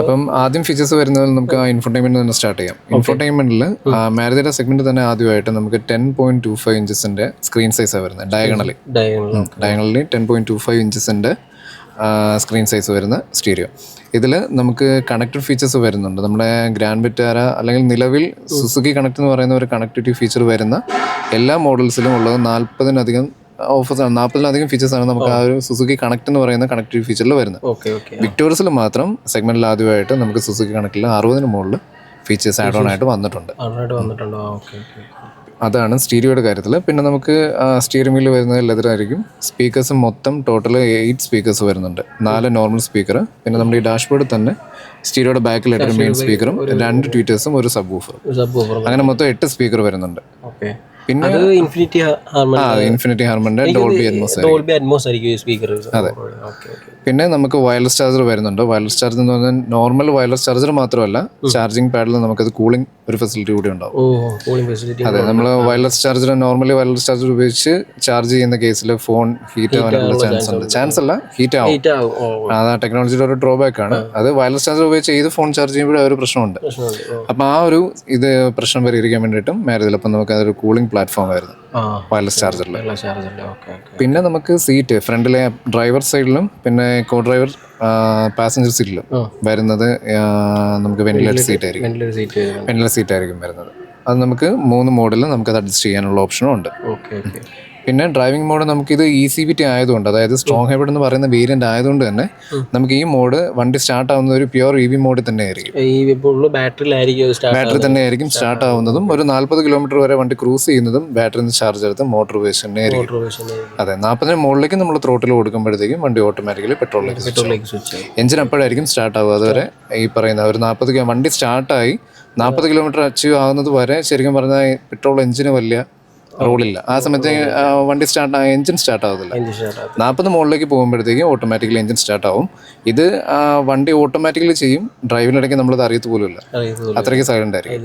അപ്പം ആദ്യം ഫീച്ചേഴ്സ് വരുന്നത് നമുക്ക് ഇൻഫോർടൈൻമെന്റ് തന്നെ സ്റ്റാർട്ട് ചെയ്യാം. ഇൻഫോർടൈൻമെന്റിൽ മാരുതിയുടെ സെഗ്മെന്റ് തന്നെ ആദ്യമായിട്ട് നമുക്ക് 10.25 ഇഞ്ചസിന്റെ സ്ക്രീൻ സൈസാണ് വരുന്നത്. ഡയഗണലി 10.25 ഇഞ്ചസിന്റെ സ്ക്രീൻ സൈസ് വരുന്ന സ്റ്റീരിയോ. ഇതിൽ നമുക്ക് കണക്റ്റഡ് ഫീച്ചേഴ്സ് വരുന്നുണ്ട്. നമ്മുടെ ഗ്രാൻഡ് വിറ്റാര അല്ലെങ്കിൽ നിലവിൽ സുസുക്കി കണക്ട് എന്ന് പറയുന്ന ഒരു കണക്ടിവിറ്റി ഫീച്ചർ വരുന്ന എല്ലാ മോഡൽസിലും ഉള്ളത് 40-ലധികം ഫീച്ചേഴ്സാണ് നമുക്ക് ആ ഒരു സുസുക്കി കണക്ട് എന്ന് പറയുന്ന കണക്ടിവിറ്റി ഫീച്ചറിൽ വരുന്നത്. വിക്ടോറിയസിൽ മാത്രം സെഗ്മെന്റിൽ ആദ്യമായിട്ട് നമുക്ക് സുസുക്കി കണക്റ്റിൽ 60 മുകളിൽ ഫീച്ചേഴ്സ് ആഡ് ഓൺ ആയിട്ട് വന്നിട്ടുണ്ട്. അതാണ് സ്റ്റീരിയോയുടെ കാര്യത്തിൽ. പിന്നെ നമുക്ക് സ്റ്റിയറിംഗ് വീല് വരുന്നത് ലെതറായിരിക്കും. സ്പീക്കേഴ്സ് മൊത്തം ടോട്ടൽ 8 സ്പീക്കേഴ്സ് വരുന്നുണ്ട്. 4 നോർമൽ സ്പീക്കർ, പിന്നെ നമ്മുടെ ഈ ഡാഷ്ബോർഡിൽ തന്നെ സ്റ്റീരിയോയുടെ ബാക്കിലായിട്ട് മെയിൻ സ്പീക്കറും 2 ട്വീറ്റേഴ്സും ഒരു സബ് വൂഫറും, അങ്ങനെ മൊത്തം 8 സ്പീക്കർ വരുന്നുണ്ട്. പിന്നെ ഇൻഫിനിറ്റി ഹാർമണിന്റെ ഡോൾബി അറ്റ്മോസ് ആയിരിക്കും സ്പീക്കർ. അതെ. പിന്നെ നമുക്ക് വയർലെസ് ചാർജർ വരുന്നുണ്ട്. വയർലെസ് ചാർജർ എന്ന് പറഞ്ഞാൽ നോർമൽ വയർലെസ് ചാർജർ മാത്രമല്ല, ചാർജിങ് പാഡിൽ നമുക്കത് കൂളിംഗ് ഒരു ഫെസിലിറ്റി കൂടി ഉണ്ടാവും. അതെ, നമ്മൾ wireless charger normally wireless charger ഉപയോഗിച്ച് ചാർജ് ചെയ്യുന്ന കേസിൽ ഫോൺ ഹീറ്റ് ആവാനുള്ള ചാൻസ് അല്ല, ഹീറ്റ് ആവും. അത് ആ ടെക്നോളജിയുടെ ഒരു ഡ്രോബാക്ക് ആണ്. അത് വയർലെസ് ചാർജർ ഉപയോഗിച്ച് ഏത് ഫോൺ ചാർജ് ചെയ്യുമ്പോഴും ഒരു പ്രശ്നമുണ്ട്. അപ്പം ആ ഒരു പ്രശ്നം പരിഹരിക്കാൻ വേണ്ടിയിട്ടും മാരുതിയിൽ അപ്പം നമുക്ക് അതൊരു കൂളിംഗ് പ്ലാറ്റ്ഫോം ആയിരുന്നു വയർലെസ് ചാർജറിൽ. പിന്നെ നമുക്ക് സീറ്റ് ഫ്രണ്ടിലെ ഡ്രൈവർ സൈഡിലും പിന്നെ കോ ഡ്രൈവർ പാസഞ്ചർ സീറ്റിലും വരുന്നത് നമുക്ക് വെന്റിലേറ്റർ സീറ്റ് ആയിരിക്കും വരുന്നത്. അത് നമുക്ക് 3 മോഡിൽ നമുക്കത് അഡ്ജസ്റ്റ് ചെയ്യാനുള്ള ഓപ്ഷനും ഉണ്ട്. പിന്നെ ഡ്രൈവിംഗ് മോഡ് നമുക്കിത് ECVT ആയതുകൊണ്ട്, അതായത് സ്ട്രോങ് ഹൈബ്രിഡ് എന്ന് പറയുന്ന വേരിയന്റ് ആയതുകൊണ്ട് തന്നെ നമുക്ക് ഈ മോഡ് വണ്ടി സ്റ്റാർട്ട് ആവുന്നത് ഒരു പ്യുവർ EV മോഡിൽ തന്നെ ആയിരിക്കും. ബാറ്ററി തന്നെ ആയിരിക്കും സ്റ്റാർട്ട് ആവുന്നതും. ഒരു 40 കിലോമീറ്റർ വരെ വണ്ടി ക്രൂസ് ചെയ്യുന്നതും ബാറ്ററി ചാർജ് എടുത്ത് മോട്ടോർ ഉപയോഗിച്ച് തന്നെ ആയിരിക്കും. അതെ, 40 മുകളിലേക്ക് നമ്മൾ ത്രോട്ടിൽ കൊടുക്കുമ്പോഴത്തേക്കും വണ്ടി ഓട്ടോമാറ്റിക്കലി പെട്രോളിലേക്ക് സ്വിച്ച്. എഞ്ചിൻ അപ്പോഴായിരിക്കും സ്റ്റാർട്ട് ആവുക. അതുവരെ ഈ പറയുന്ന ഒരു 40 വണ്ടി സ്റ്റാർട്ടായി 40 കിലോമീറ്റർ അച്ചീവ് ആകുന്നത് വരെ ശരിക്കും പറഞ്ഞാൽ പെട്രോൾ എഞ്ചിന് വലിയ റോളില്ല. ആ സമയത്ത് വണ്ടി എഞ്ചിൻ സ്റ്റാർട്ട് ആവത്തില്ല. 40 മുകളിലേക്ക് പോകുമ്പോഴത്തേക്കും ഓട്ടോമാറ്റിക്കലി എഞ്ചിൻ സ്റ്റാർട്ട് ആവും. ഇത് വണ്ടി ഓട്ടോമാറ്റിക്കലി ചെയ്യും. ഡ്രൈവിനിടയ്ക്ക് നമ്മളത് അറിയത്ത് പോലും ഇല്ല. അത്രയ്ക്ക് സൈലന്റ് ആയിരിക്കും.